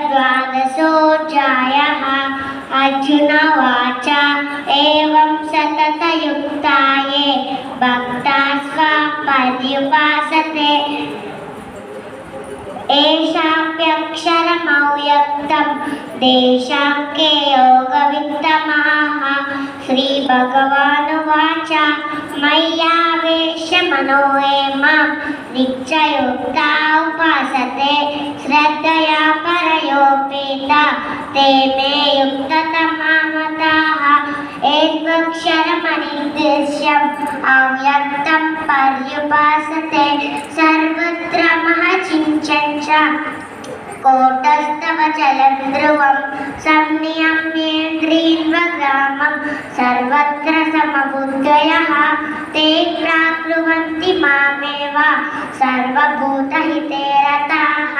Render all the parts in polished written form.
द्वादशोऽध्यायः। अर्जुन उवाच एवं सततयुक्ता ये भक्ताः स्वां पर्युपासते एषाप्यक्षरमव्यक्तं तेषां के योगवित्तमाः। श्रीभगवानुवाच मय्यावेश्य ये मां नित्ययुक्ता उपासते श्रद्धया परयोपेता ते मे युक्ततमा मताः। एकक्षरमनिर्देश्यम् अव्यक्तं पर्युपासते सर्वत्र महचिञ्चन् च कोटस्थव चलं ध्रुवं संनियम्येन्द्रियग्रामं सर्वत्र समबुद्धयः ते प्राप्नुवन्ति मामेव सर्वभूतहिते रताः।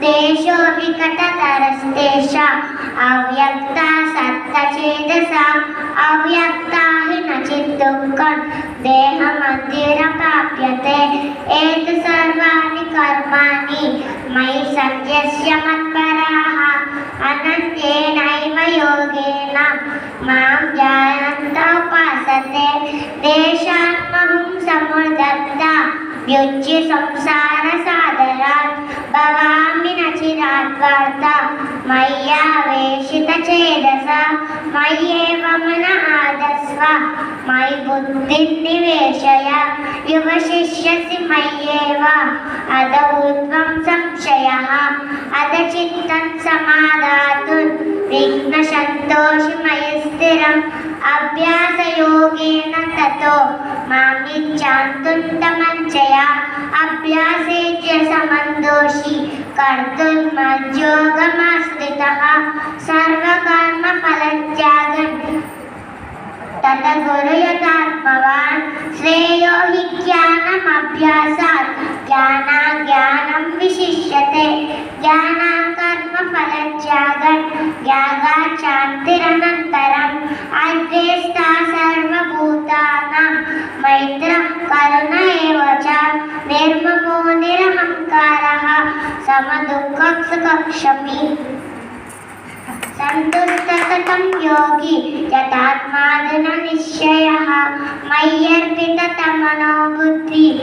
देशोऽविकटतरस्तेषाम् अव्यक्ता सत्तचेतसाम् अव्यक्ता हि नचित् दुःखं देहमद्येरप्राप्यते। एतत् सर्वाणि कर्माणि मयि सन्न्यस्य मत्पराः अनन्येनैव योगेन मां ध्यायन्तः उपासते तेषामहं समुद्धृता युज्य संसारसागरात् भवामि न चिरात् पार्थ मय्यावेशितचेतसा मय्येव मनः आधत्स्व मयि बुद्धिं निवेशय युवशिष्यसि मय्येव अध ऊर्ध्वं संशयः अध चित्तं समादातुं विघ्नसन्तोषि मयि स्थिरम् अभ्यासयोगेन ततो मामिच्छान्तुं तमञ्चय अभ्यासेन समन्दोषि कर्तुं मज्योगमाश्रितः सर्वकर्मफलत्यागं तत गुरु यथात्मवान् श्रेयो हि ज्ञानमभ्यासात् ज्ञानाज्ञानं विशिष्यते ज्ञानात् कर्मफलत्यागं यागात् शान्तिरनन्तरम् अद्वेष्टा सर्वभूतानां मैत्रः करुण एव च निर्ममो निरहङ्कारः समदुःखसुखक्षमी सन्तुष्टसतं योगी यथात्मा दृढनिश्चयः मय्यर्पितमनो बुद्धिः